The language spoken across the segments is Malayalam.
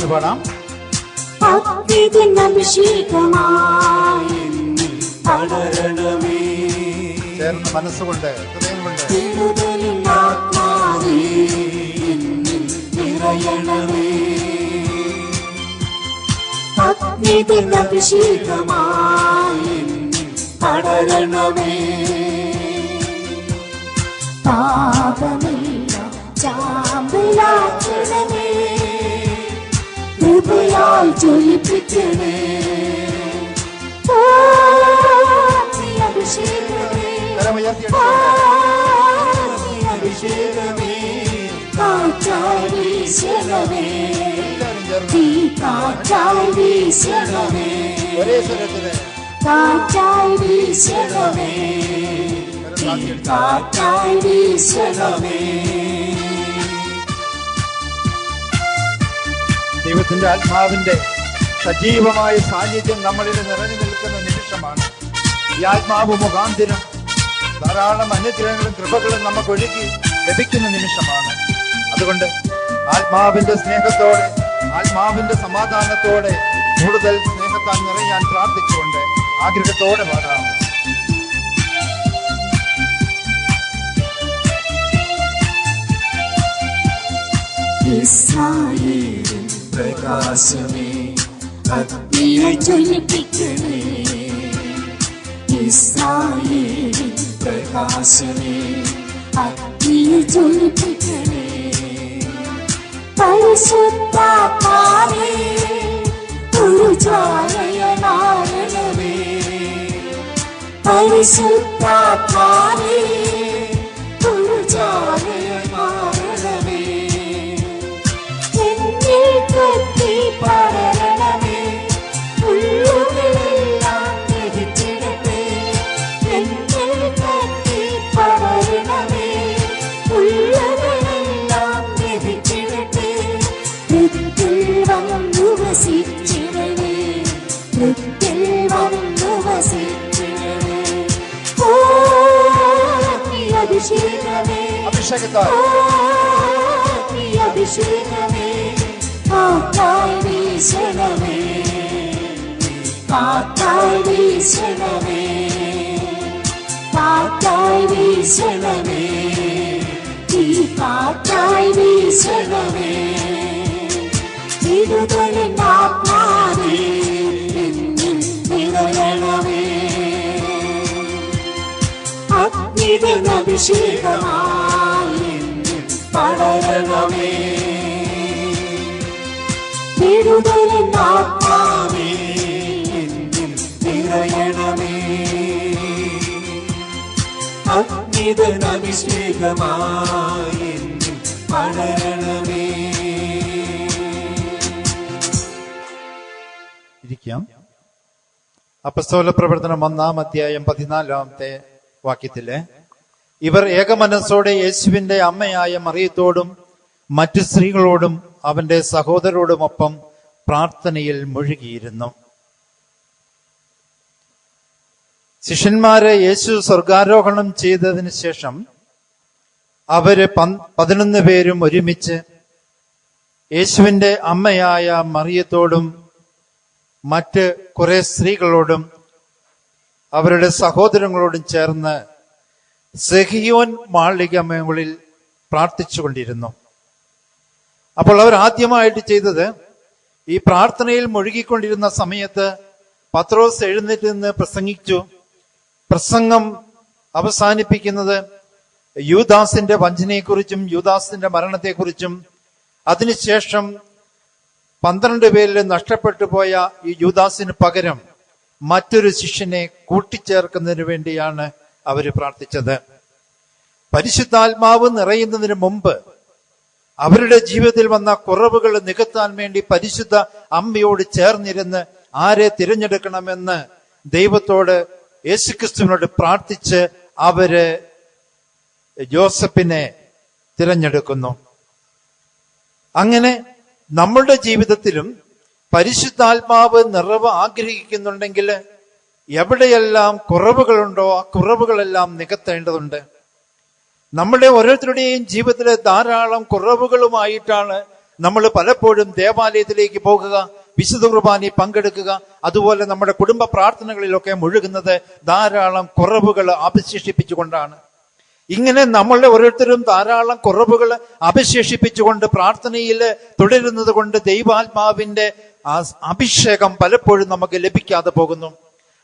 ചേർന്ന് പാടാം. ചേർന്ന് മനസ്സുകൊണ്ട് ഹൃദയം കൊണ്ട് ജ്വലിപ്പിക്കണേ അഭിഷേകമേ കാറ്റായി വീശണമേ കാറ്റായി വീശണമേ കാറ്റായി വീശണമേ കാറ്റായി വീശണമേ. ദൈവത്തിന്റെ ആത്മാവിന്റെ സജീവമായ സാന്നിധ്യം നമ്മളിൽ നിറഞ്ഞു നിൽക്കുന്ന നിമിഷമാണ്. ഈ ആത്മാവ് മുഖാന്തരം ധാരാളം അനുഗ്രഹങ്ങളും കൃപകളും നമുക്ക് ഒഴുകി ലഭിക്കുന്ന നിമിഷമാണ്. അതുകൊണ്ട് ആത്മാവിന്റെ സ്നേഹത്തോടെ, ആത്മാവിന്റെ സമാധാനത്തോടെ, കൂടുതൽ സ്നേഹത്താൽ നിറയാൻ പ്രാർത്ഥിച്ചുകൊണ്ട് ആഗ്രഹത്തോടെ പാടാം. പ്രകാശമേ അഗ്നിയെ ജ്വലിപ്പിക്കണേ ഇസ്രായേലിൻ പ്രകാശമേ അഗ്നിയെ ജ്വലിപ്പിക്കണേ പരിശുദ്ധാത്മാവേ ഒരു ജ്വാലയാണമേ പരിശുദ്ധാത്മാവേ ഒരു ജ്വാലയാണമേ എന്നിൽ കത്തി പടരണമേ ഉള്ളുകളെല്ലാം ദഹിച്ചിടട്ടെ എന്നിൽ കത്തി പടരണമേ ഉള്ളുകളെല്ലാം ദഹിച്ചിടട്ടെ ഹൃത്തിൽ വന്നു വസിച്ചിടണേ ഹൃത്തിൽ വന്നു വസിച്ചിടണേ ഓ അഭിഷേകമേ അഭിഷേകത്താൽ അഭിഷേകമേ കാറ്റായി വീശണമേ കാറ്റായി വീശണമേ കാറ്റായി വീശണമേ ഈ കാറ്റായി വീശണമേ തിരുതലിൻ ആത്മാവേ എന്നിൽ നിറയണമേ അഗ്നിതൻ അഭിഷേകമായി എന്നിൽ പടരണമേ തിരുതലിൻ ആത്മാവേ എന്നിൽ നിറയണമേ അഗ്നിതൻ അഭിഷേകമായി എന്നിൽ പടരണമേ. ഇരിക്കാം. അപ്പസ്തോല പ്രവർത്തനം 1-ാം അധ്യായം 14-ാമത്തെ വാക്യത്തില് ഇവർ ഏകമനസ്സോടെ യേശുവിന്റെ അമ്മയായ മറിയത്തോടും മറ്റു സ്ത്രീകളോടും അവന്റെ സഹോദരോടുമൊപ്പം പ്രാർത്ഥനയിൽ മുഴുകിയിരുന്നു. ശിഷ്യന്മാരെ യേശു സ്വർഗാരോഹണം ചെയ്തതിന് ശേഷം അവര് 11 പേരും ഒരുമിച്ച് യേശുവിന്റെ അമ്മയായ മറിയത്തോടും മറ്റ് കുറെ സ്ത്രീകളോടും അവരുടെ സഹോദരങ്ങളോടും ചേർന്ന് സെഹിയോൻ മാളിക മുകളിൽ പ്രാർത്ഥിച്ചുകൊണ്ടിരുന്നു. അപ്പോൾ അവർ ആദ്യമായിട്ട് ചെയ്തത്, ഈ പ്രാർത്ഥനയിൽ മുഴുകിക്കൊണ്ടിരുന്ന സമയത്ത് പത്രോസ് എഴുന്നേറ്റ് നിന്ന് പ്രസംഗിച്ചു. പ്രസംഗം അവസാനിപ്പിക്കുന്നത് യൂദാസിന്റെ വഞ്ചനയെക്കുറിച്ചും യൂദാസിന്റെ മരണത്തെക്കുറിച്ചും അതിനുശേഷം 12 പേരിൽ നഷ്ടപ്പെട്ടു പോയ ഈ യൂദാസിന് പകരം മറ്റൊരു ശിഷ്യനെ കൂട്ടിച്ചേർക്കുന്നതിന് വേണ്ടിയാണ് അവര് പ്രാർത്ഥിച്ചത്. പരിശുദ്ധാത്മാവ് നിറയുന്നതിന് മുമ്പ് അവരുടെ ജീവിതത്തിൽ വന്ന കുറവുകൾ നികത്താൻ വേണ്ടി പരിശുദ്ധ അമ്മയോട് ചേർന്നിരുന്ന് ആരെ തിരഞ്ഞെടുക്കണമെന്ന് ദൈവത്തോട് യേശുക്രിസ്തുവിനോട് പ്രാർത്ഥിച്ച് അവര് ജോസഫിനെ തിരഞ്ഞെടുക്കുന്നു. അങ്ങനെ നമ്മളുടെ ജീവിതത്തിലും പരിശുദ്ധാത്മാവ് നിറവ് ആഗ്രഹിക്കുന്നുണ്ടെങ്കിൽ എവിടെയെല്ലാം കുറവുകളുണ്ടോ ആ കുറവുകളെല്ലാം നികത്തേണ്ടതുണ്ട്. നമ്മുടെ ഓരോരുത്തരുടെയും ജീവിതത്തിലെ ധാരാളം കുറവുകളുമായിട്ടാണ് നമ്മൾ പലപ്പോഴും ദേവാലയത്തിലേക്ക് പോകുക, വിശുദ്ധ കുർബാനയിൽ പങ്കെടുക്കുക, അതുപോലെ നമ്മുടെ കുടുംബ പ്രാർത്ഥനകളിലൊക്കെ മുഴുകുന്നത് ധാരാളം കുറവുകൾ അവശേഷിപ്പിച്ചുകൊണ്ടാണ്. ഇങ്ങനെ നമ്മളുടെ ഓരോരുത്തരും ധാരാളം കുറവുകൾ അവശേഷിപ്പിച്ചുകൊണ്ട് പ്രാർത്ഥനയിൽ തുടരുന്നത് കൊണ്ട് ദൈവാത്മാവിന്റെ അഭിഷേകം പലപ്പോഴും നമുക്ക് ലഭിക്കാതെ പോകുന്നു.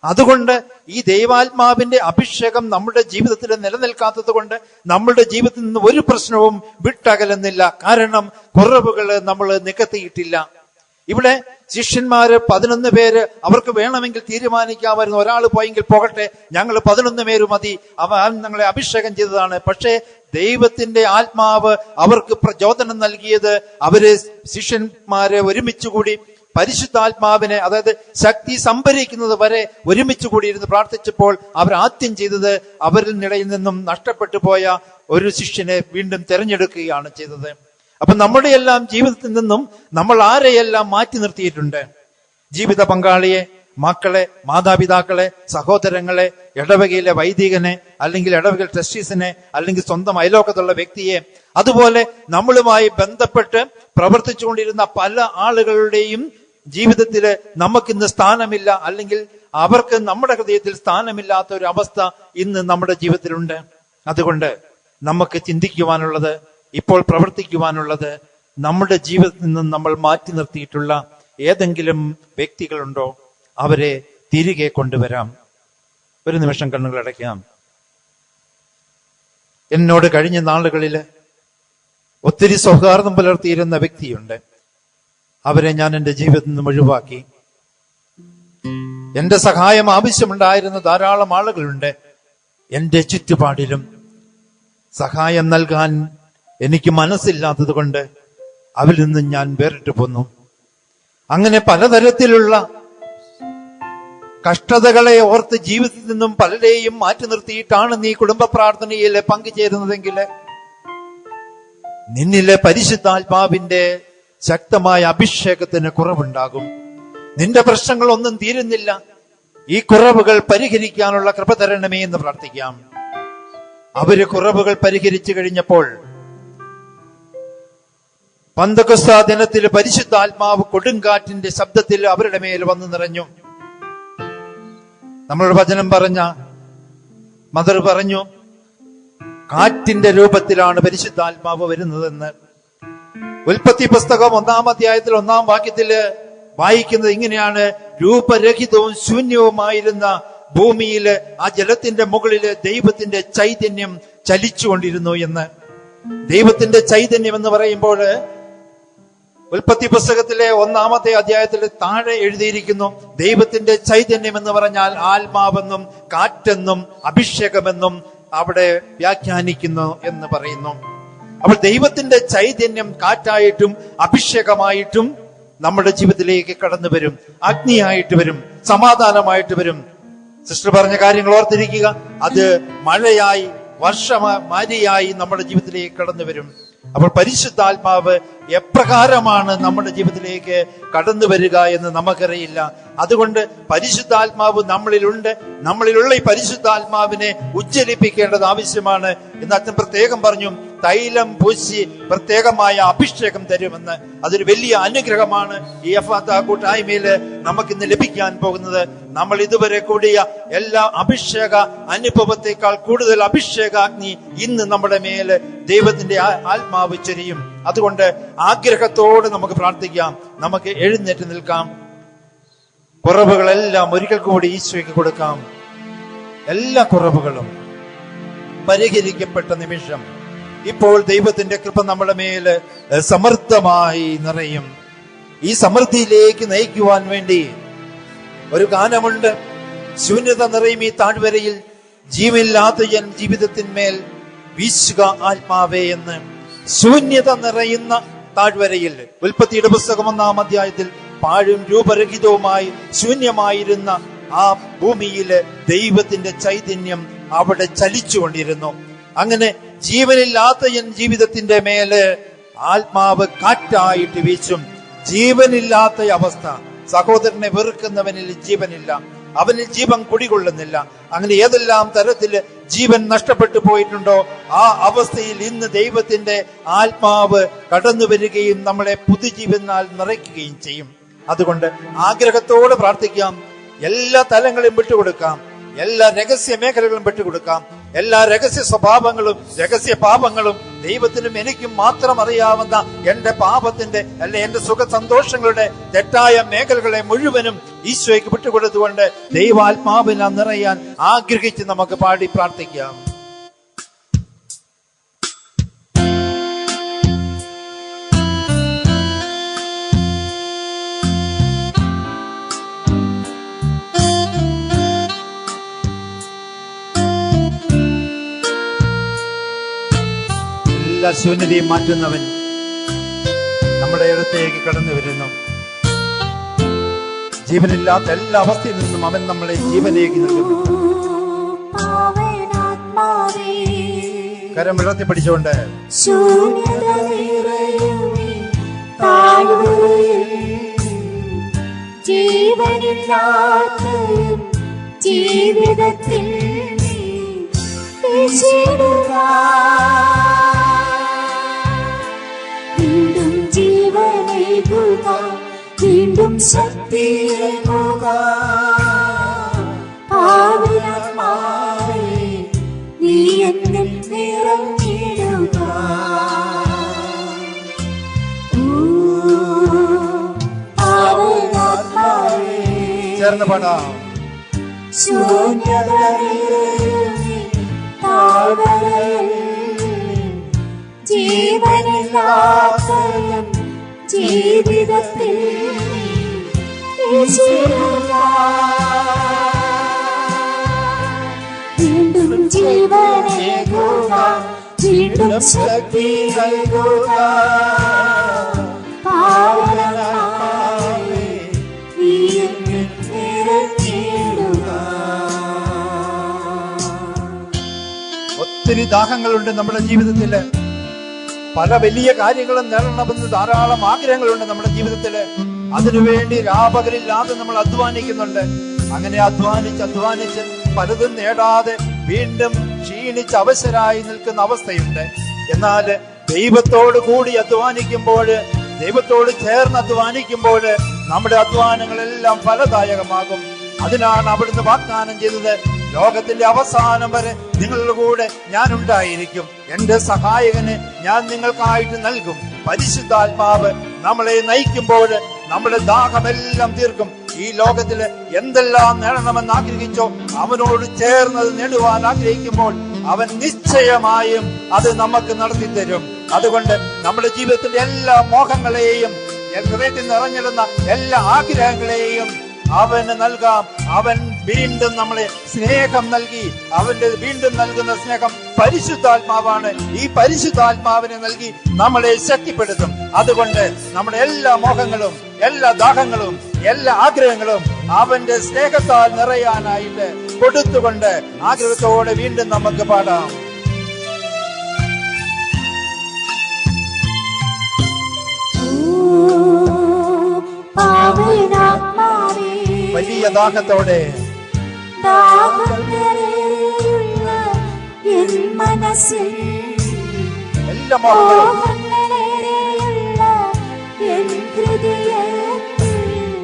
അതുകൊണ്ട് ഈ ദൈവാത്മാവിന്റെ അഭിഷേകം നമ്മുടെ ജീവിതത്തിൽ നിലനിൽക്കാത്തത് കൊണ്ട് നമ്മുടെ ജീവിതത്തിൽ നിന്ന് ഒരു പ്രശ്നവും വിട്ടകലുന്നില്ല. കാരണം കുറവുകൾ നമ്മൾ നികത്തിയിട്ടില്ല. ഇവിടെ ശിഷ്യന്മാര് 11 പേര്, അവർക്ക് വേണമെങ്കിൽ തീരുമാനിക്കാമായിരുന്നു, ഒരാൾ പോയെങ്കിൽ പോകട്ടെ, ഞങ്ങൾ 11 പേര് മതി, അവൻ ഞങ്ങളെ അഭിഷേകം ചെയ്തതാണ്. പക്ഷേ ദൈവത്തിന്റെ ആത്മാവ് അവർക്ക് പ്രചോദനം നൽകിയത്, അവര് ശിഷ്യന്മാരെ ഒരുമിച്ചുകൂടി പരിശുദ്ധാത്മാവിനെ, അതായത് ശക്തി സംഭരിക്കുന്നത് വരെ ഒരുമിച്ച് കൂടിയിരുന്ന് പ്രാർത്ഥിച്ചപ്പോൾ അവർ ആദ്യം ചെയ്തത് അവരിൽ നിടയിൽ നിന്നും നഷ്ടപ്പെട്ടു പോയ ഒരു ശിഷ്യനെ വീണ്ടും തെരഞ്ഞെടുക്കുകയാണ് ചെയ്തത്. അപ്പൊ നമ്മുടെ എല്ലാം ജീവിതത്തിൽ നിന്നും നമ്മൾ ആരെയെല്ലാം മാറ്റി നിർത്തിയിട്ടുണ്ട്? ജീവിത പങ്കാളിയെ, മക്കളെ, മാതാപിതാക്കളെ, സഹോദരങ്ങളെ, ഇടവകയിലെ വൈദികനെ, അല്ലെങ്കിൽ ഇടവകയിൽ ട്രസ്റ്റീസിനെ, അല്ലെങ്കിൽ സ്വന്തം അയലോക്കത്തുള്ള വ്യക്തിയെ, അതുപോലെ നമ്മളുമായി ബന്ധപ്പെട്ട് പ്രവർത്തിച്ചുകൊണ്ടിരുന്ന പല ആളുകളുടെയും ജീവിതത്തില് നമുക്കിന്ന് സ്ഥാനമില്ല, അല്ലെങ്കിൽ അവർക്ക് നമ്മുടെ ഹൃദയത്തിൽ സ്ഥാനമില്ലാത്ത ഒരു അവസ്ഥ ഇന്ന് നമ്മുടെ ജീവിതത്തിലുണ്ട്. അതുകൊണ്ട് നമുക്ക് ചിന്തിക്കുവാനുള്ളത്, ഇപ്പോൾ പ്രവർത്തിക്കുവാനുള്ളത്, നമ്മുടെ ജീവിതത്തിൽ നിന്ന് നമ്മൾ മാറ്റി നിർത്തിയിട്ടുള്ള ഏതെങ്കിലും വ്യക്തികളുണ്ടോ, അവരെ തിരികെ കൊണ്ടുവരാം. ഒരു നിമിഷം കണ്ണുകൾ അടയ്ക്കാം. എന്നോട് കഴിഞ്ഞ നാളുകളിൽ ഒത്തിരി സൗഹാർദ്ദം പുലർത്തിയിരുന്ന വ്യക്തിയുണ്ട്. അവരെ ഞാൻ എൻ്റെ ജീവിതത്തിൽ നിന്നും ഒഴിവാക്കി. എന്റെ സഹായം ആവശ്യമുണ്ടായിരുന്ന ധാരാളം ആളുകളുണ്ട് എന്റെ ചുറ്റുപാടിലും. സഹായം നൽകാൻ എനിക്ക് മനസ്സില്ലാത്തത് കൊണ്ട് അവരിൽ നിന്നും ഞാൻ വേറിട്ട് പോന്നു. അങ്ങനെ പലതരത്തിലുള്ള കഷ്ടതകളെ ഓർത്ത് ജീവിതത്തിൽ നിന്നും പലരെയും മാറ്റി നിർത്തിയിട്ടാണ് നീ കുടുംബ പ്രാർത്ഥനയിൽ പങ്കുചേരുന്നതെങ്കിൽ നിന്നിലെ പരിശുദ്ധാത്മാവിന്റെ ശക്തമായ അഭിഷേകത്തിന് കുറവുണ്ടാകും. നിന്റെ പ്രശ്നങ്ങളൊന്നും തീരുന്നില്ല. ഈ കുറവുകൾ പരിഹരിക്കാനുള്ള കൃപ തരണമേ എന്ന് പ്രാർത്ഥിക്കാം. അവര് കുറവുകൾ പരിഹരിച്ചു കഴിഞ്ഞപ്പോൾ പന്തക്കോസ്താ ദിനത്തിൽ പരിശുദ്ധാത്മാവ് കൊടുങ്കാറ്റിന്റെ ശബ്ദത്തിൽ അവരുടെ മേൽ വന്നു നിറഞ്ഞു. നമ്മളൊരു വചനം പറഞ്ഞ മദർ പറഞ്ഞു, കാറ്റിന്റെ രൂപത്തിലാണ് പരിശുദ്ധാത്മാവ് വരുന്നതെന്ന്. ഉൽപ്പത്തി പുസ്തകം 1-ാം അധ്യായത്തിൽ 1-ാം വാക്യത്തില് വായിക്കുന്നത് ഇങ്ങനെയാണ്: രൂപരഹിതവും ശൂന്യവുമായിരുന്ന ഭൂമിയില് ആ ജലത്തിന്റെ മുകളില് ദൈവത്തിന്റെ ചൈതന്യം ചലിച്ചുകൊണ്ടിരുന്നു എന്ന്. ദൈവത്തിന്റെ ചൈതന്യം എന്ന് പറയുമ്പോൾ ഉൽപ്പത്തി പുസ്തകത്തിലെ 1-ാമത്തെ അധ്യായത്തിൽ താഴെ എഴുതിയിരിക്കുന്നു, ദൈവത്തിന്റെ ചൈതന്യം എന്ന് പറഞ്ഞാൽ ആത്മാവെന്നും കാറ്റെന്നും അഭിഷേകമെന്നും അവിടെ വ്യാഖ്യാനിക്കുന്നു എന്ന് പറയുന്നു. അപ്പോൾ ദൈവത്തിന്റെ ചൈതന്യം കാറ്റായിട്ടും അഭിഷേകമായിട്ടും നമ്മുടെ ജീവിതത്തിലേക്ക് കടന്നു വരും, അഗ്നിയായിട്ട് വരും, സമാധാനമായിട്ട് വരും. സിസ്റ്റർ പറഞ്ഞ കാര്യങ്ങൾ ഓർത്തിരിക്കുക. അത് മഴയായി, വർഷമാരിയായി നമ്മുടെ ജീവിതത്തിലേക്ക് കടന്നു വരും. അപ്പോൾ പരിശുദ്ധാത്മാവ് എപ്രകാരമാണ് നമ്മുടെ ജീവിതത്തിലേക്ക് കടന്നു വരിക എന്ന് നമുക്കറിയില്ല. അതുകൊണ്ട് പരിശുദ്ധാത്മാവ് നമ്മളിലുണ്ട്. നമ്മളിലുള്ള ഈ പരിശുദ്ധാത്മാവിനെ ഉജ്ജ്വലിപ്പിക്കേണ്ടത് ആവശ്യമാണ് എന്ന് അച്ഛൻ പ്രത്യേകം പറഞ്ഞു. തൈലം പൂശി പ്രത്യേകമായ അഭിഷേകം തരുമെന്ന്. അതൊരു വലിയ അനുഗ്രഹമാണ് ഈ എഫാത്ത കൂട്ടായ്മയില് നമുക്കിന്ന് ലഭിക്കാൻ പോകുന്നത്. നമ്മൾ ഇതുവരെ കൂടിയ എല്ലാ അഭിഷേക അനുഭവത്തെക്കാൾ കൂടുതൽ അഭിഷേകാഗ്നി ഇന്ന് നമ്മുടെ മേല് ദൈവത്തിന്റെ ആത്മാവ് ചൊരിയും. അതുകൊണ്ട് ആഗ്രഹത്തോടെ നമുക്ക് പ്രാർത്ഥിക്കാം, നമുക്ക് എഴുന്നേറ്റ് നിൽക്കാം. കുറവുകളെല്ലാം ഒരിക്കൽ കൂടി ഈശോയ്ക്ക് കൊടുക്കാം. എല്ലാ കുറവുകളും പരിഹരിക്കപ്പെട്ട നിമിഷം ഇപ്പോൾ ദൈവത്തിന്റെ കൃപ നമ്മുടെ മേല് സമൃദ്ധമായി നിറയും. ഈ സമൃദ്ധിയിലേക്ക് നയിക്കുവാൻ വേണ്ടി ഒരു ഗാനമുണ്ട്: ശൂന്യത നിറയും ഈ താഴ്വരയിൽ, ജീവനില്ലാത്ത ജീവിതത്തിന്മേൽ വീശുക ആത്മാവേ എന്ന്. ശൂന്യത നിറയുന്ന താഴ്വരയിൽ, ഉൽപ്പത്തിയുടെ പുസ്തകം 1-ാം അധ്യായത്തിൽ, പാഴും രൂപരഹിതവുമായി ശൂന്യമായിരുന്ന ആ ഭൂമിയില് ദൈവത്തിന്റെ ചൈതന്യം അവിടെ ചലിച്ചുകൊണ്ടിരുന്നു. അങ്ങനെ ജീവനില്ലാത്ത ജീവിതത്തിന്റെ മേല് ആത്മാവ് കാറ്റായിട്ട് വീശും. ജീവനില്ലാത്ത അവസ്ഥ, സഹോദരനെ വെറുക്കുന്നവനിൽ ജീവനില്ല, അവനിൽ ജീവൻ കുടികൊള്ളുന്നില്ല. അങ്ങനെ ഏതെല്ലാം തരത്തില് ജീവൻ നഷ്ടപ്പെട്ടു പോയിട്ടുണ്ടോ ആ അവസ്ഥയിൽ ഇന്ന് ദൈവത്തിന്റെ ആത്മാവ് കടന്നു വരികയും നമ്മളെ പുതുജീവനാൽ നിറയ്ക്കുകയും ചെയ്യും. അതുകൊണ്ട് ആഗ്രഹത്തോടെ പ്രാർത്ഥിക്കാം. എല്ലാ തലങ്ങളും വിട്ടുകൊടുക്കാം, എല്ലാ രഹസ്യ മേഖലകളും വിട്ടുകൊടുക്കാം. എല്ലാ രഹസ്യ സ്വഭാവങ്ങളും രഹസ്യ പാപങ്ങളും ദൈവത്തിനും എനിക്കും മാത്രം അറിയാവുന്ന എന്റെ പാപത്തിന്റെ എന്റെ സുഖ സന്തോഷങ്ങളുടെ തെറ്റായ മേഖലകളെ മുഴുവനും ഈശോയ്ക്ക് വിട്ടുകൊടുത്തുകൊണ്ട് ദൈവാത്മാവിനാൽ നിറയാൻ ആഗ്രഹിച്ച് നമുക്ക് പാടി പ്രാർത്ഥിക്കാം. എല്ലാ ശൂന്യതയും മാറ്റുന്നവൻ നമ്മുടെ ഇടത്തേക്ക് കടന്നു വരുന്നു. ജീവനില്ലാത്ത എല്ലാ അവസ്ഥയിൽ നിന്നും അവൻ നമ്മളെ ജീവനേക്ക് നൽകുന്നു. കരം വിളർത്തി പിടിച്ചുകൊണ്ട് ജീവിതത്തിൽ വീണ്ടും ജീവനേകുക, വീണ്ടും ശക്തിയേകുക. പാവനാത്മാവേ നീ എന്നിൽ നിറഞ്ഞിടുക. പാവനാത്മാവേ ചേർന്ന് പാടാം. ജീവനില്ലാത്തയും ജീവിതത്തിൽ വീണ്ടും ജീവനേകുക, വീണ്ടും ശക്തി നൽകുക. പാവനാത്മാവേ നീ എന്നിൽ നിറഞ്ഞിടുക. ഒത്തിരി ദാഹങ്ങളുണ്ട് നമ്മുടെ ജീവിതത്തില്. പല വലിയ കാര്യങ്ങളും നേടണമെന്ന് ധാരാളം ആഗ്രഹങ്ങളുണ്ട് നമ്മുടെ ജീവിതത്തില്. അതിനുവേണ്ടി രാപകലില്ലാതെ നമ്മൾ അധ്വാനിക്കുന്നുണ്ട്. അങ്ങനെ അധ്വാനിച്ച് പലതും നേടാതെ വീണ്ടും ക്ഷീണിച്ച് അവശരായി നിൽക്കുന്ന അവസ്ഥയുണ്ട്. എന്നാൽ ദൈവത്തോട് കൂടി അധ്വാനിക്കുമ്പോൾ, ദൈവത്തോട് ചേർന്ന് അധ്വാനിക്കുമ്പോൾ നമ്മുടെ അധ്വാനങ്ങളെല്ലാം ഫലദായകമാകും. അതിനാണ് അവിടുന്ന് വാഗ്ദാനം ചെയ്തത്, ലോകത്തിന്റെ അവസാനം വരെ നിങ്ങളുടെ കൂടെ ഞാൻ ഉണ്ടായിരിക്കും, എന്റെ സഹായകന് ഞാൻ നിങ്ങൾക്കായിട്ട് നൽകും. പരിശുദ്ധാത്മാവ് നമ്മളെ നയിക്കുമ്പോൾ നമ്മുടെ ദാഹമെല്ലാം തീർക്കും. ഈ ലോകത്തില് എന്തെല്ലാം നേടണമെന്ന് ആഗ്രഹിച്ചോ അവനോട് ചേർന്നത് നേടുവാൻ ആഗ്രഹിക്കുമ്പോൾ അവൻ നിശ്ചയമായും അത് നമുക്ക് നടത്തി തരും. അതുകൊണ്ട് നമ്മുടെ ജീവിതത്തിന്റെ എല്ലാ മോഹങ്ങളെയും, ഹൃദയത്തിൽ നിറഞ്ഞിടുന്ന എല്ലാ ആഗ്രഹങ്ങളെയും അവന് നൽകാം. അവൻ വീണ്ടും നമ്മളെ സ്നേഹം നൽകി, അവന്റെ വീണ്ടും നൽകുന്ന സ്നേഹം പരിശുദ്ധാത്മാവാണ്. ഈ പരിശുദ്ധാത്മാവിനെ നൽകി നമ്മളെ ശക്തിപ്പെടുത്തും. അതുകൊണ്ട് നമ്മുടെ എല്ലാ മോഹങ്ങളും എല്ലാ ദാഹങ്ങളും എല്ലാ ആഗ്രഹങ്ങളും അവന്റെ സ്നേഹത്താൽ നിറയാനായിട്ട് കൊടുത്തുകൊണ്ട് ആഗ്രഹത്തോടെ വീണ്ടും നമുക്ക് പാടാം. വലിയ ദാഹത്തോടെ എല്ലാ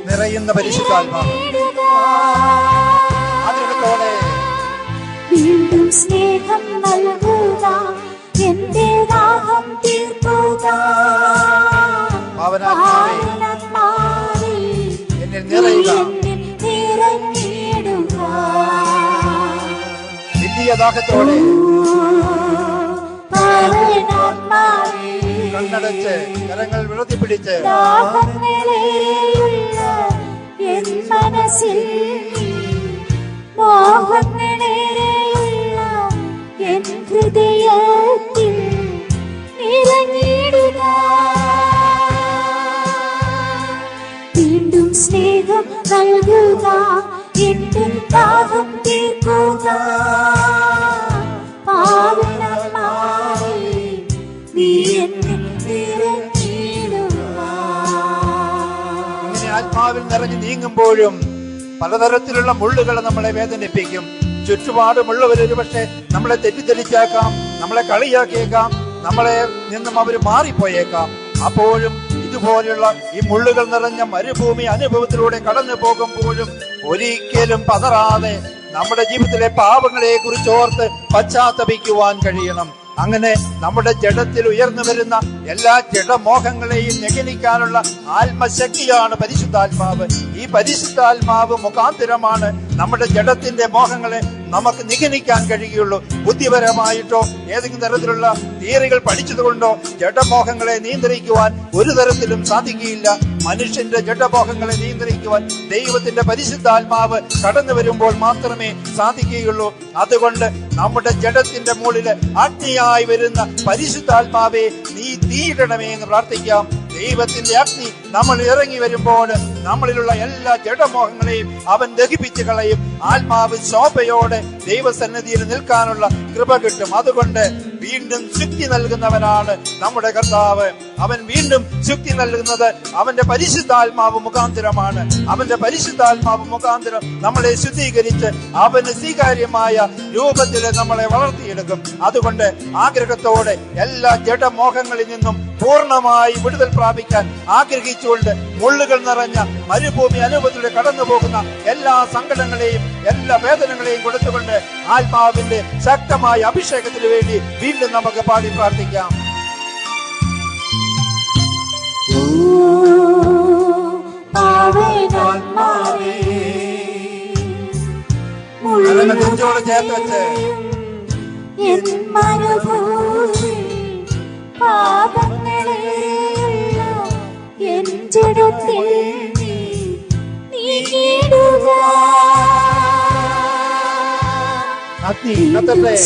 നിറയുന്ന പരിശുദ്ധാത്മാവ് ആഗ്രഹത്തോടെ വീണ്ടും സ്നേഹം നൽകുക, എന്റെ ദാഹം തീർക്കുക. പാവനാത്മാവേ എന്നിൽ നിറയുക. വലിയ ദാഹത്തോടെ കണ്ണടച്ച് കരങ്ങൾ വിളർത്തിപ്പിടിച്ച് മനസ്സിൽ മോഹങ്ങളേറെയുള്ള എൻ ഹൃദയത്തിൽ നിറഞ്ഞിടുക. വീണ്ടും സ്നേഹം നൽകുക, എന്റെ ദാഹം തീർക്കുക. പാവനാത്മാവേ നീ എന്നിൽ നിറഞ്ഞിടുക. ഇങ്ങനെ ആത്മാവിൽ നിറഞ്ഞു നീങ്ങുമ്പോഴും പലതരത്തിലുള്ള മുള്ളുകൾ നമ്മളെ വേദനിപ്പിക്കും. ചുറ്റുപാടുമുള്ളവർ ഒരുപക്ഷെ നമ്മളെ തെറ്റിദ്ധരിച്ചേക്കാം, നമ്മളെ കളിയാക്കിയേക്കാം, നമ്മളെ നിന്നും അവർ മാറിപ്പോയേക്കാം. അപ്പോഴും ഇതുപോലുള്ള ഈ മുള്ളുകൾ നിറഞ്ഞ മരുഭൂമി അനുഭവത്തിലൂടെ കടന്നു പോകുമ്പോഴും ഒരിക്കലും പതറാതെ നമ്മുടെ ജീവിതത്തിലെ പാപങ്ങളെ കുറിച്ച് ഓർത്ത് പശ്ചാത്തപിക്കുവാൻ കഴിയണം. അങ്ങനെ നമ്മുടെ ജഡത്തിൽ ഉയർന്നു വരുന്ന എല്ലാ ജഡമോഹങ്ങളെയും നിഗനിക്കാനുള്ള ആത്മശക്തിയാണ് പരിശുദ്ധാത്മാവ്. ഈ പരിശുദ്ധാത്മാവ് മുഖാന്തരമാണ് നമ്മുടെ ജഡത്തിന്റെ മോഹങ്ങളെ നമുക്ക് നിഗനിക്കാൻ കഴിയുള്ളൂ. ബുദ്ധിപരമായിട്ടോ ഏതെങ്കിലും തരത്തിലുള്ള തിയറികൾ പഠിച്ചതുകൊണ്ടോ ജഡമോഹങ്ങളെ നിയന്ത്രിക്കുവാൻ ഒരു തരത്തിലും സാധിക്കുകയില്ല. മനുഷ്യന്റെ ജഡമോഹങ്ങളെ നിയന്ത്രിക്കുവാൻ ദൈവത്തിന്റെ പരിശുദ്ധാത്മാവ് കടന്നു വരുമ്പോൾ മാത്രമേ സാധിക്കുകയുള്ളൂ. അതുകൊണ്ട് നമ്മുടെ ജഡത്തിന്റെ മുകളില് അഗ്നിയായി വരുന്ന പരിശുദ്ധാത്മാവെ നീ തീയിടണമേ എന്ന് പ്രാർത്ഥിക്കാം. ദൈവത്തിന്റെ അഗ്നി നമ്മൾ ഇറങ്ങി വരുമ്പോൾ നമ്മളിലുള്ള എല്ലാ ജഡമോഹങ്ങളെയും അവൻ ദഹിപ്പിച്ചു കളയും. ആത്മാവ് ശോഭയോടെ ദൈവസന്നിധിയിൽ നിൽക്കാനുള്ള കൃപ കിട്ടും. അതുകൊണ്ട് വീണ്ടും ശക്തി നൽകുന്നവനാണ് നമ്മുടെ കർത്താവ്. അവൻ വീണ്ടും ശക്തി നൽകുന്നത് അവന്റെ പരിശുദ്ധാത്മാവ് മുഖാന്തരമാണ്. അവന്റെ പരിശുദ്ധാത്മാവ് മുഖാന്തരം നമ്മളെ ശുദ്ധീകരിച്ച് അവന് സ്വീകാര്യമായ രൂപത്തിൽ നമ്മളെ വളർത്തിയെടുക്കും. അതുകൊണ്ട് ആഗ്രഹത്തോടെ എല്ലാ ജഡമോഹങ്ങളിൽ നിന്നും പൂർണ്ണമായി വിടുതൽ പ്രാപിക്കാൻ ആഗ്രഹിച്ചുകൊണ്ട് മുള്ളുകൾ നിറഞ്ഞ മരുഭൂമി അനുഭവത്തിലൂടെ കടന്നു പോകുന്ന എല്ലാ സങ്കടങ്ങളെയും എല്ലാ വേദനകളെയും കൊടുത്തുകൊണ്ട് ആത്മാവിന്റെ ശക്തമായ അഭിഷേകത്തിന് വേണ്ടി വീണ്ടും നമുക്ക് പാടി പ്രാർത്ഥിക്കാം. നെഞ്ചോട് ചേർത്ത് വെച്ച്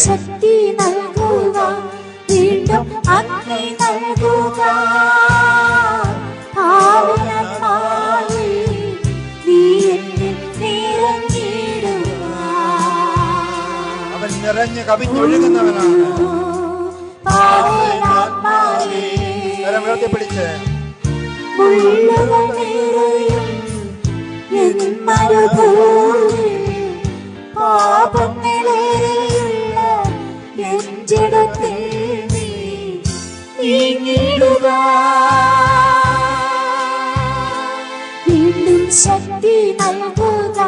ശക്തി നൽകുക, വീണ്ടും അഗ്നി നൽകുക. അവൻ നിറഞ്ഞ് കവിഞ്ഞൊഴുകുന്നവനാണ്. കരം ഉയർത്തിപ്പിടിച്ച് പാപങ്ങളേയുള്ള എൻ ജഡത്തിൽ നീങ്ങിടുക. വീണ്ടും ശക്തി നൽകുക,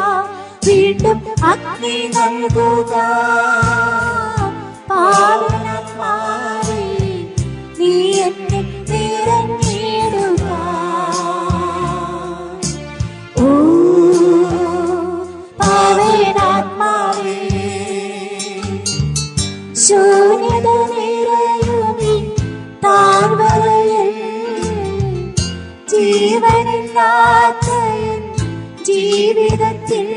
വീണ്ടും അഗ്നി നൽകുക. പാവനാത്മാവേ നീ എന്നെ നിറഞ്ഞിടുക. ഓ പാവനാത്മാവേ, ശൂന്യത നിറയുമീ താഴ്വരയിൽ ജീവനില്ലാത്ത ജീവിതത്തിൽ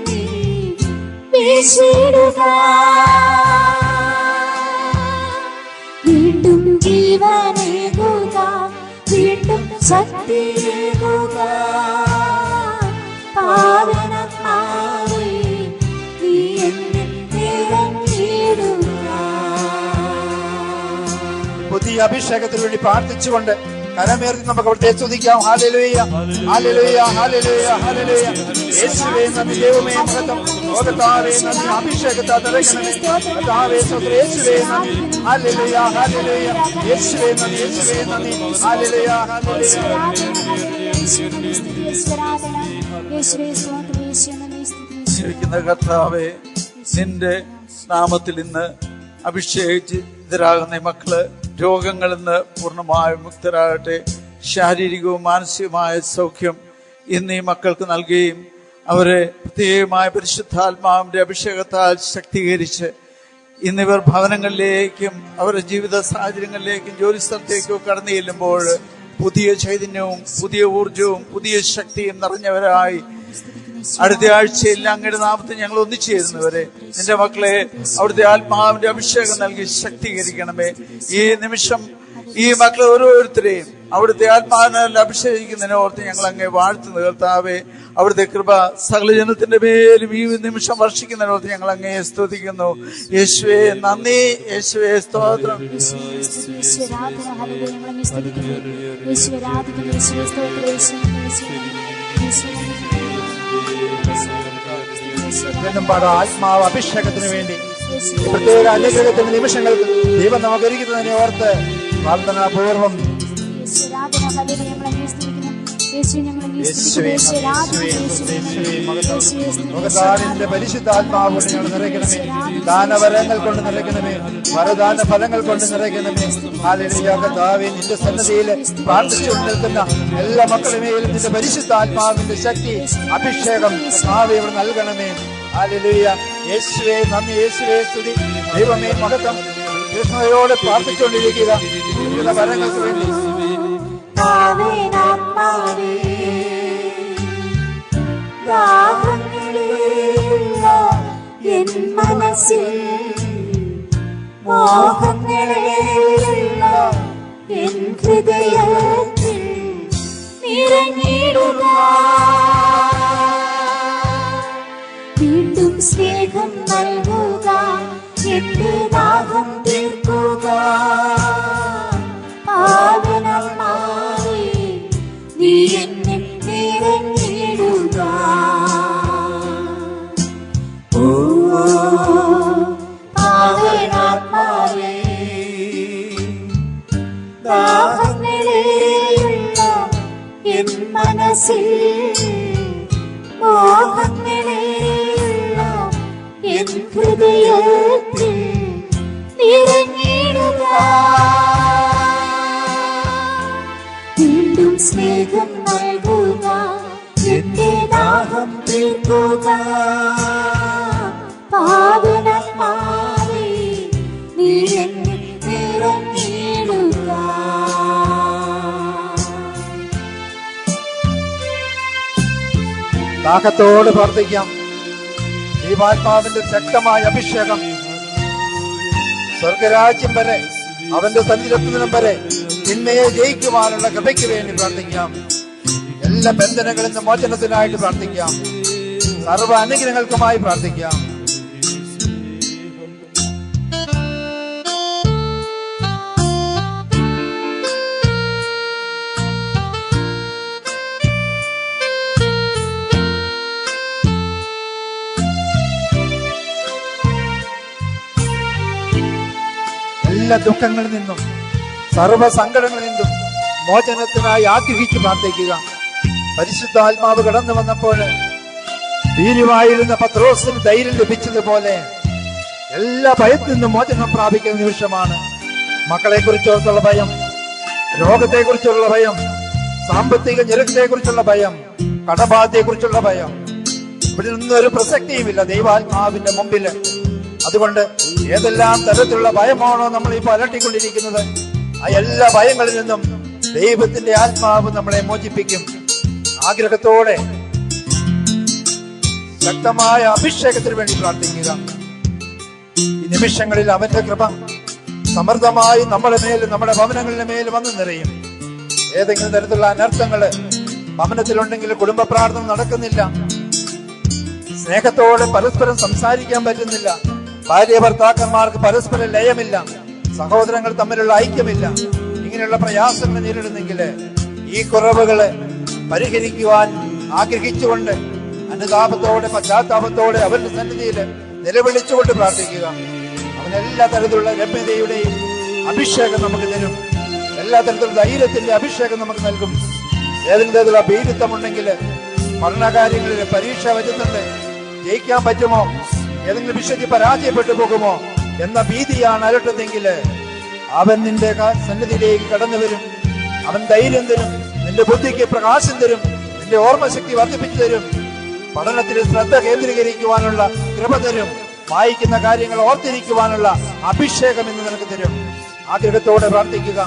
നീ വീശിടുക. വീണ്ടും ജീവനേകുക, വീണ്ടും ശക്തിയേകുക. പാവനാത്മാവേ നീ എന്നെ നിറഞ്ഞിടുക. പുതിയ അഭിഷേകത്തിന് വേണ്ടി പ്രാർത്ഥിച്ചുകൊണ്ട് കരമേറി നമുക്ക് അവിടെ സ്തുതിക്കാം. Hallelujah, hallelujah, hallelujah, hallelujah. യേശുവേ നന്ദി, ദൈവമേ മഹത്വം, കർത്താവേ നന്ദി, അഭിഷേകത്താൽ നിറയ്ക്കണമേ. കർത്താവേ സ്തോത്രം, യേശുവേ നന്ദി, ഹല്ലേലൂയ, ഹല്ലേലൂയ. യേശുവേ നന്ദി, യേശുവേ നന്ദി, ഹല്ലേലൂയ, ഹല്ലേലൂയ. കർത്താവേ, നിന്റെ നാമത്തിൽ ഇന്ന് അഭിഷേകിച്ച് ഇതരാകുന്ന മക്കള് രോഗങ്ങളിൽ നിന്ന് പൂർണ്ണമായും മുക്തരാകട്ടെ. ശാരീരികവും മാനസികമായ സൗഖ്യം ഇന്ന് ഈ മക്കൾക്ക് നൽകുകയും അവരെ പ്രത്യേകമായ പരിശുദ്ധാത്മാവിന്റെ അഭിഷേകത്താൽ ശക്തീകരിച്ച് ഇന്നിവർ ഭവനങ്ങളിലേക്കും അവരുടെ ജീവിത സാഹചര്യങ്ങളിലേക്കും ജോലി സ്ഥലത്തേക്കും കടന്നു ചെല്ലുമ്പോൾ പുതിയ ചൈതന്യവും പുതിയ ഊർജവും പുതിയ ശക്തിയും നിറഞ്ഞവരായി അടുത്ത ആഴ്ചയിൽ അങ്ങയുടെ നാമത്തിൽ ഞങ്ങൾ ഒന്നിച്ചു ചേരുന്നവരെ നിന്റെ മക്കളെ അവിടുത്തെ ആത്മാവിന്റെ അഭിഷേകം നൽകി ശക്തീകരിക്കണമേ. ഈ നിമിഷം ഈ മക്കളെ ഓരോരുത്തരെയും അവിടുത്തെ ആത്മാവിനാൽ അഭിഷേകിക്കുന്നതിനെ ഓർത്ത് ഞങ്ങൾ അങ്ങേ വാഴ്ത്തുന്നു കർത്താവേ. അവിടുത്തെ കൃപ സകല ജനത്തിന്റെ പേരും ഈ നിമിഷം വർഷിക്കുന്നതിനെ ഓർത്ത് ഞങ്ങൾ അങ്ങേ സ്തുതിക്കുന്നു. യേശുവേ നന്ദി, യേശുവേ സ്തോത്രം. വീണ്ടും പാടാം. ആത്മാവ് അഭിഷേകത്തിന് വേണ്ടി ഈ പ്രത്യേക അനുഗ്രഹത്തിന്റെ നിമിഷങ്ങൾ ദൈവം നമുക്ക് ഒരുക്കുന്നതിനെ ഓർത്ത് പ്രാർത്ഥനാപൂർവം മുഖതാടിന്റെ പരിശുദ്ധാത്മാവ് കൊണ്ട് ഞങ്ങൾ നിറയ്ക്കണമേ. ദാനവരങ്ങൾ കൊണ്ട് നിറയ്ക്കണമേ. വരദാന ഫലങ്ങൾ കൊണ്ട് നിറയ്ക്കണമേ. ഹല്ലേലൂയ. കർത്താവേ, നിന്റെ സന്നിധിയിൽ പ്രാർത്ഥിച്ചുകൊണ്ട് നിൽക്കുന്ന എല്ലാ മക്കളുമേലും നിന്റെ പരിശുദ്ധാത്മാവിന്റെ ശക്തി അഭിഷേകം കർത്താവേ ഇവിടെ നൽകണമേ. ഹല്ലേലൂയ. യേശുവേ നന്ദി, യേശുവേ സ്തുതി. ദൈവമേ മഹത്വം. കൃഷ്ണയോട് പ്രാർത്ഥിച്ചുകൊണ്ടിരിക്കുക വിവിധ വരങ്ങൾക്ക് വേണ്ടി. ദാഹങ്ങളേയുള്ള എൻ മനസ്സിൽ മോഹങ്ങളേയുള്ള എൻ ഹൃദയത്തിൽ നിറഞ്ഞിടുക. വീണ്ടും സ്നേഹം നൽകുക, എന്റെ ദാഹം തീർക്കുക. പാവനമായി നീ എന്നെ നിറഞ്ഞിടുക. ഓ പാവനാത്മാവേ, ദാഹങ്ങളേയുള്ള എൻ മനസ്സിൽ മോഹങ്ങളേയുള്ള എൻ ഹൃദയത്തിൽ നിറഞ്ഞിടുക. വീണ്ടും സ്നേഹം നൽകുക, എന്റെ ദാഹം തീർക്കുക. പാവനമായി നീ എന്നെ നിറഞ്ഞിടുക. ദാഹത്തോട് പ്രാർത്ഥിക്കാം. ദൈവാത്മാവിന്റെ ശക്തമായ അഭിഷേകം സ്വർഗരാജ്യം വരെ അവന്റെ സന്നിധിയിലെത്തുന്നതിനും വരെ തിന്മയെ ജയിക്കുവാനുള്ള കൃപയ്ക്ക് വേണ്ടി പ്രാർത്ഥിക്കാം. എല്ലാ ബന്ധനങ്ങളിൽ നിന്ന് മോചനത്തിനായിട്ട് പ്രാർത്ഥിക്കാം. സർവ്വ അനുഗ്രഹങ്ങൾക്കുമായി പ്രാർത്ഥിക്കാം. എല്ലാ ദുഃഖങ്ങളിൽ നിന്നും സർവ്വ സങ്കടങ്ങളിൽ നിന്നും മോചനത്തിനായി ആഗ്രഹിച്ച് പ്രാർത്ഥിക്കുക. പരിശുദ്ധാത്മാവ് കടന്നു വന്നപ്പോൾ വീര്യമായിരുന്ന പത്രോസിന് ധൈര്യം ലഭിച്ചതുപോലെ എല്ലാ ഭയത്തിൽ നിന്നും മോചനം പ്രാപിക്കുന്ന നിമിഷമാണ്. മക്കളെ കുറിച്ചോർത്തുള്ള ഭയം, രോഗത്തെ കുറിച്ചുള്ള ഭയം, സാമ്പത്തിക ഞെരുക്കത്തെ കുറിച്ചുള്ള ഭയം, കടബാധയെ കുറിച്ചുള്ള ഭയം, ഇവിടെ നിന്നും ഒരു പ്രസക്തിയുമില്ല ദൈവാത്മാവിന്റെ മുമ്പില്. അതുകൊണ്ട് ഏതെല്ലാം തരത്തിലുള്ള ഭയമാണോ നമ്മൾ ഇപ്പോൾ അലട്ടിക്കൊണ്ടിരിക്കുന്നത്, ആ എല്ലാ ഭയങ്ങളിൽ നിന്നും ദൈവത്തിന്റെ ആത്മാവ് നമ്മളെ മോചിപ്പിക്കും. ആഗ്രഹത്തോടെ ശക്തമായ അഭിഷേകത്തിന് വേണ്ടി പ്രാർത്ഥിക്കുക. ഈ നിമിഷങ്ങളിൽ അവന്റെ കൃപ സമൃദ്ധമായി നമ്മുടെ മേലും നമ്മുടെ ഭവനങ്ങളുടെ മേലും വന്നു നിറയും. ഏതെങ്കിലും തരത്തിലുള്ള അനർത്ഥങ്ങള് ഭവനത്തിലുണ്ടെങ്കിൽ കുടുംബ പ്രാർത്ഥന നടക്കുന്നില്ല, സ്നേഹത്തോടെ പരസ്പരം സംസാരിക്കാൻ പറ്റുന്നില്ല, ഭാര്യ ഭർത്താക്കന്മാർക്ക് പരസ്പര ലയമില്ല, സഹോദരങ്ങൾ തമ്മിലുള്ള ഐക്യമില്ല, ഇങ്ങനെയുള്ള പ്രയാസങ്ങൾ നേരിടുന്നെങ്കിൽ ഈ കുറവുകള് പരിഹരിക്കുവാൻ ആഗ്രഹിച്ചുകൊണ്ട് അനുതാപത്തോടെ പശ്ചാത്താപത്തോടെ അവരുടെ സന്നിധിയിൽ നിലവിളിച്ചുകൊണ്ട് പ്രാർത്ഥിക്കുക. അവൻ എല്ലാ തരത്തിലുള്ള രമ്യതയുടെയും അഭിഷേകം നമുക്ക് തരും. എല്ലാ തരത്തിലുള്ള ധൈര്യത്തിന്റെ അഭിഷേകം നമുക്ക് നൽകും. ഏതെങ്കിലും തരത്തിലുള്ള ഭീരുത്വമുണ്ടെങ്കിൽ, പഠനകാര്യങ്ങളിൽ പരീക്ഷ വരുന്നുണ്ട്, ജയിക്കാൻ പറ്റുമോ, ഏതെങ്കിലും വിഷയത്തിൽ പരാജയപ്പെട്ടു പോകുമോ എന്ന ഭീതിയാണ് അലട്ടുന്നെങ്കിൽ അവൻ നിന്റെ സന്നിധിയിലേക്ക് കടന്നു വരും. അവൻ ധൈര്യം തരും, നിന്റെ ബുദ്ധിക്ക് പ്രകാശം തരും, നിന്റെ ഓർമ്മശക്തി വർദ്ധിപ്പിച്ചു തരും, പഠനത്തിൽ ശ്രദ്ധ കേന്ദ്രീകരിക്കുവാനുള്ള കൃപ തരും, വായിക്കുന്ന കാര്യങ്ങൾ ഓർത്തിരിക്കുവാനുള്ള അഭിഷേകം എന്ന് നിനക്ക് തരും. ആഗ്രഹത്തോടെ പ്രാർത്ഥിക്കുക.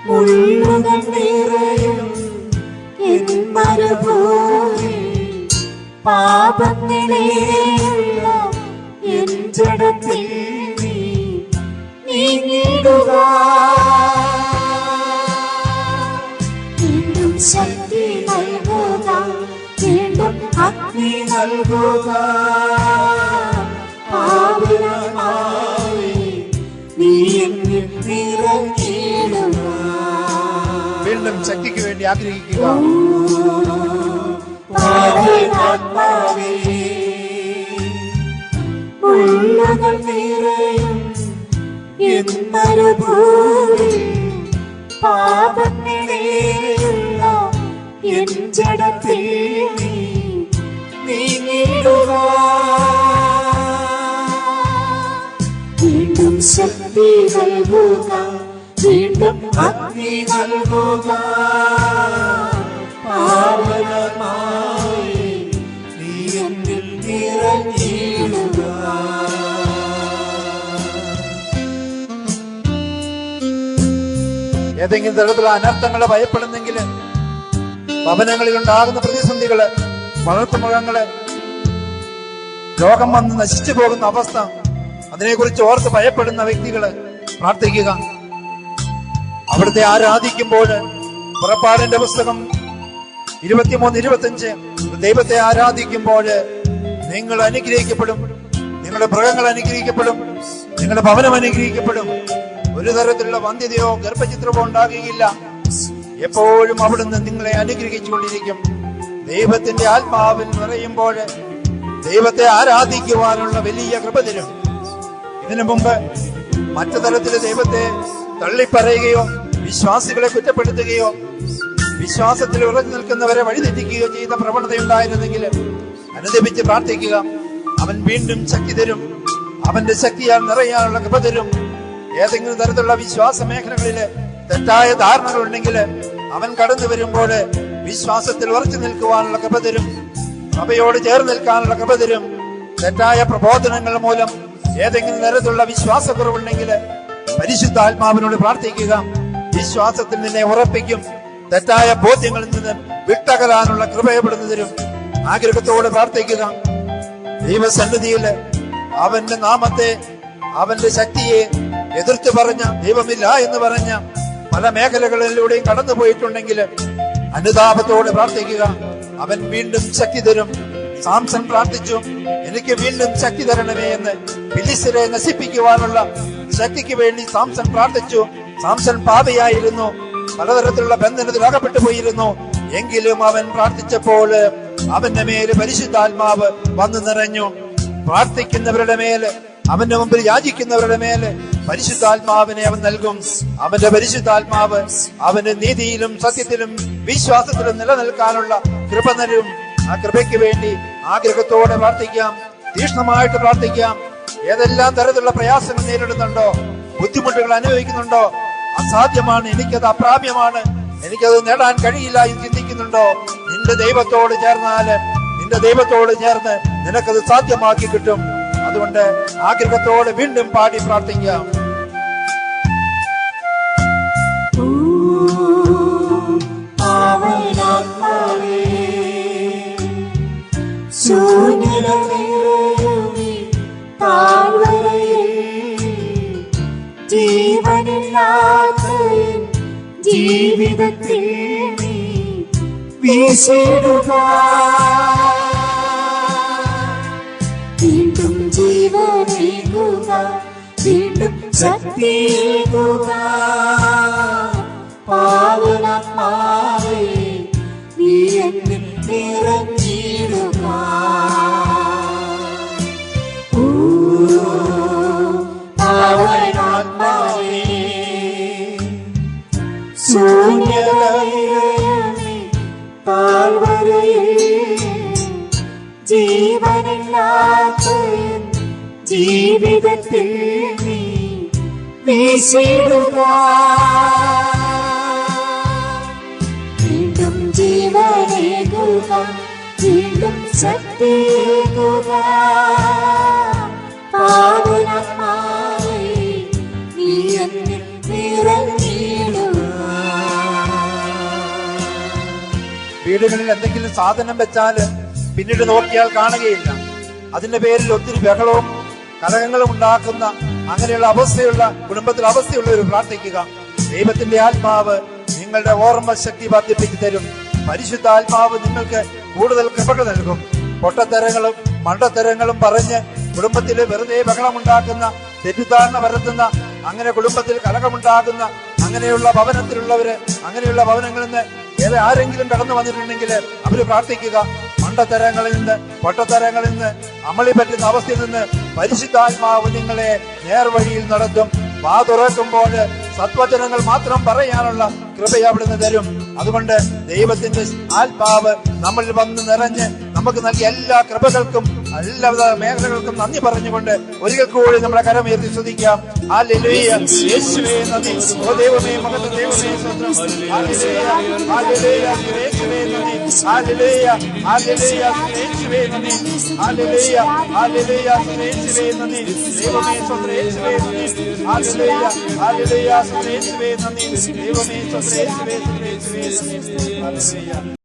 മുള്ളുകൾ നിറയും എൻ മരുഭൂമിയിൽ പാപങ്ങളെയുള്ള എൻ ജഡത്തിൽ നീങ്ങിടുക. വീണ്ടും ശക്തി നൽകുക, വീണ്ടും അഗ്നി നൽകുക. പാവനമായി നീ എന്നെ ശക്തിക്ക് വേണ്ടി ആഗ്രഹിക്കുക. പാവനാത്മാവേ മുള്ളുകൾ നിറയും എന്നൊരു പാപങ്ങളേറെയുള്ള എൻ ജഡത്തിൽ നീങ്ങിടുക. വീണ്ടും ശക്തി നൽകുക, വീണ്ടും അഗ്നി നൽകുക. പാവനമായി നീ എന്നിൽ നിറഞ്ഞിടുക. ഏതെങ്കിലും തരത്തിലുള്ള അനർത്ഥങ്ങളെ ഭയപ്പെടുന്നെങ്കിൽ, ഭവനങ്ങളിൽ ഉണ്ടാകുന്ന പ്രതിസന്ധികള്, വളർത്തുമൃഗങ്ങള് രോഗം വന്ന് നശിച്ചു പോകുന്ന അവസ്ഥ, അതിനെക്കുറിച്ച് ഓർത്ത് ഭയപ്പെടുന്ന വ്യക്തികള് പ്രാർത്ഥിക്കുക. അവിടുത്തെ ആരാധിക്കുമ്പോൾ പുറപ്പാടിന്റെ പുസ്തകം 23-25 ദൈവത്തെ ആരാധിക്കുമ്പോൾ നിങ്ങൾ അനുഗ്രഹിക്കപ്പെടും, നിങ്ങളുടെ മൃഗങ്ങൾ അനുഗ്രഹിക്കപ്പെടും, നിങ്ങളുടെ ഭവനം അനുഗ്രഹിക്കപ്പെടും. ഒരു തരത്തിലുള്ള വന്ധ്യതയോ ഗർഭചിത്രമോ ഉണ്ടാകുകയില്ല. എപ്പോഴും അവിടുന്ന് നിങ്ങളെ അനുഗ്രഹിച്ചുകൊണ്ടിരിക്കും. ദൈവത്തിന്റെ ആത്മാവിൽ നിറയുമ്പോൾ ദൈവത്തെ ആരാധിക്കുവാനുള്ള വലിയ കൃപ തരും. ഇതിനു മുമ്പ് മറ്റു തരത്തിൽ ദൈവത്തെ തള്ളിപ്പറയുകയോ വിശ്വാസികളെ കുറ്റപ്പെടുത്തുകയോ വിശ്വാസത്തിൽ ഉറച്ചു നിൽക്കുന്നവരെ വഴിതെറ്റിക്കുകയോ ചെയ്ത പ്രവണതയുണ്ടായിരുന്നെങ്കിൽ അനുദപിച്ച് പ്രാർത്ഥിക്കുക. അവൻ വീണ്ടും ശക്തി തരും, അവന്റെ ശക്തിയാൽ നിറയാനുള്ള കൃപ തരും. ഏതെങ്കിലും തരത്തിലുള്ള വിശ്വാസ മേഖലകളില് തെറ്റായ ധാരണകൾ ഉണ്ടെങ്കിൽ അവൻ കടന്നു വരുമ്പോൾ വിശ്വാസത്തിൽ ഉറച്ചു നിൽക്കുവാനുള്ള കൃപ തരും, സഭയോട് ചേർന്ന് നിൽക്കാനുള്ള കൃപ തരും. തെറ്റായ പ്രബോധനങ്ങൾ മൂലം ഏതെങ്കിലും തരത്തിലുള്ള വിശ്വാസക്കുറവുണ്ടെങ്കിൽ പരിശുദ്ധാത്മാവിനോട് പ്രാർത്ഥിക്കുക. വിശ്വാസത്തിൽ നിന്നെ ഉറപ്പിക്കും, തെറ്റായ ബോധ്യങ്ങളിൽ നിന്ന് വിട്ടകലാനുള്ള കൃപയപ്പെടുന്നു തരും. ആഗ്രഹത്തോട് പ്രാർത്ഥിക്കുക. ദൈവസന്നിധിയില് അവന്റെ നാമത്തെ, അവന്റെ ശക്തിയെ എതിർത്ത് പറഞ്ഞ, ദൈവമില്ല എന്ന് പറഞ്ഞ പല മേഖലകളിലൂടെയും കടന്നു പോയിട്ടുണ്ടെങ്കിൽ അനുതാപത്തോടെ പ്രാർത്ഥിക്കുക. അവൻ വീണ്ടും ശക്തി തരും. സാംസൺ പ്രാർത്ഥിച്ചു, എനിക്ക് വീണ്ടും ശക്തി തരണമേ എന്ന്. ഫിലിസ്ത്യരെ നശിപ്പിക്കുവാനുള്ള ശക്തിക്ക് വേണ്ടി സാംസൺ പ്രാർത്ഥിച്ചു. സാംസൺ പാപിയായിരുന്നു, പലതരത്തിലുള്ള ബന്ധനത്തിൽ അകപ്പെട്ടു പോയിരുന്നു. എങ്കിലും അവൻ പ്രാർത്ഥിച്ചപ്പോൾ അവന്റെ മേല് പരിശുദ്ധാത്മാവ് വന്നു നിറഞ്ഞു. പ്രാർത്ഥിക്കുന്നവരുടെ മേല്, അവന്റെ മുമ്പിൽ യാചിക്കുന്നവരുടെ മേല് പരിശുദ്ധാത്മാവിനെ അവൻ നൽകും. അവന്റെ പരിശുദ്ധാത്മാവ് അവന് നീതിയിലും സത്യത്തിലും വിശ്വാസത്തിലും നിലനിൽക്കാനുള്ള കൃപ തരും. ആ കൃപയ്ക്ക് വേണ്ടി ആഗ്രഹത്തോടെ പ്രാർത്ഥിക്കാം, തീക്ഷ്ണമായിട്ട് പ്രാർത്ഥിക്കാം. ഏതെല്ലാം തരത്തിലുള്ള പ്രയാസങ്ങൾ നേരിടുന്നുണ്ടോ, ബുദ്ധിമുട്ടുകൾ അനുഭവിക്കുന്നുണ്ടോ, അസാധ്യമാണ്, എനിക്കത് അപ്രാപ്യമാണ്, എനിക്കത് നേടാൻ കഴിയില്ല എന്ന് ചിന്തിക്കുന്നുണ്ടോ, നിന്റെ ദൈവത്തോട് ചേർന്നാല്, നിന്റെ ദൈവത്തോട് ചേർന്ന് നിനക്കത് സാധ്യമാക്കി കിട്ടും. അതുകൊണ്ട് ആഗ്രഹത്തോടെ വീണ്ടും പാടി പ്രാർത്ഥിക്കാം. പാവനാത്മാവേ ശൂന്യതയിലെ താഴ്വരയിൽ ജീവനില്ലാത്ത ജീവിതത്തിൽ നീ വീശിടുക. വീണ്ടും ജീവനേകുക, വീണ്ടും ശക്തിയേകുക. പാവനാത്മാവേ നീ എന്നിൽ നിറഞ്ഞിടുക. പാവനാത്മാവേ ശൂന്യതയിലെ താഴ്വരയിൽ ജീവനില്ലാത്ത ജീവിതത്തിൽ നീ വീശിടുക. വീണ്ടും ജീവനേകുക, വീണ്ടും ശക്തിയേകുക. പാവനാത്മാവേ നീ എന്നിൽ നിറഞ്ഞിടുക. വീടുകളിൽ എന്തെങ്കിലും സാധനം വെച്ചാല് പിന്നീട് നോക്കിയാൽ കാണുകയില്ല. അതിന്റെ പേരിൽ ഒത്തിരി ബഹളവും കലഹങ്ങളും ഉണ്ടാക്കുന്ന അങ്ങനെയുള്ള അവസ്ഥയുള്ള കുടുംബത്തിൽ അവസ്ഥയുള്ളവർ പ്രാർത്ഥിക്കുക. ദൈവത്തിന്റെ ആത്മാവ് നിങ്ങളുടെ ഓർമ്മ ശക്തി വർദ്ധിപ്പിച്ചു തരും. പരിശുദ്ധാത്മാവ് നിങ്ങൾക്ക് കൂടുതൽ കൃപകൾ നൽകും. പൊട്ടത്തരങ്ങളും മണ്ടത്തരങ്ങളും പറഞ്ഞ് കുടുംബത്തിൽ വെറുതെ ബഹളമുണ്ടാക്കുന്ന, തെറ്റിദ്ധാരണ വരുത്തുന്ന, അങ്ങനെ കുടുംബത്തിൽ കലഹമുണ്ടാകുന്ന അങ്ങനെയുള്ള ഭവനത്തിലുള്ളവര്, അങ്ങനെയുള്ള ഭവനങ്ങളിൽ നിന്ന് ആരെങ്കിലും കടന്നു വന്നിട്ടുണ്ടെങ്കിൽ അവര് പ്രാർത്ഥിക്കുക. മണ്ടത്തരങ്ങളിൽ നിന്ന്, പൊട്ടത്തരങ്ങളിൽ നിന്ന്, അമളി പറ്റുന്ന അവസ്ഥയിൽ നിന്ന് പരിശുദ്ധാത്മാവ് നിങ്ങളെ നേർവഴിയിൽ നടത്തും. വാ തുറക്കുമ്പോൾ സത്വചനങ്ങൾ മാത്രം പറയാനുള്ള കൃപ അവിടുന്ന് തരും. അതുകൊണ്ട് ദൈവത്തിന്റെ ആത്മാവ് നമ്മളിൽ വന്ന് നിറഞ്ഞ് നമുക്ക് നൽകിയ എല്ലാ കൃപകൾക്കും എല്ലാവിധ മേഖലകൾക്കും നന്ദി പറഞ്ഞുകൊണ്ട് ഒരിക്കൽ കൂടി നമ്മുടെ കരമുയർത്തി സ്തുതിക്കാം. ഹല്ലേലൂയ, യേശുവേ നന്ദി. ഓ ദൈവമേ, മകന്റെ ദൈവമേ സ്തോത്രം. ഹല്ലേലൂയ, ഹല്ലേലൂയ, യേശുവേ നന്ദി. ഹല്ലേലൂയ, ഹല്ലേലൂയ, യേശുവേ നന്ദി. ഹല്ലേലൂയ, ഹല്ലേലൂയ, യേശുവേ നന്ദി. ദൈവമേ സ്തോത്രം, യേശുവേ നന്ദി. ഹല്ലേലൂയ, ഹല്ലേലൂയ, യേശുവേ നന്ദി. ദൈവമേ സ്തോത്രം, യേശുവേ സ്തോത്രം, യേശുവേ നന്ദി. ഹല്ലേലൂയ.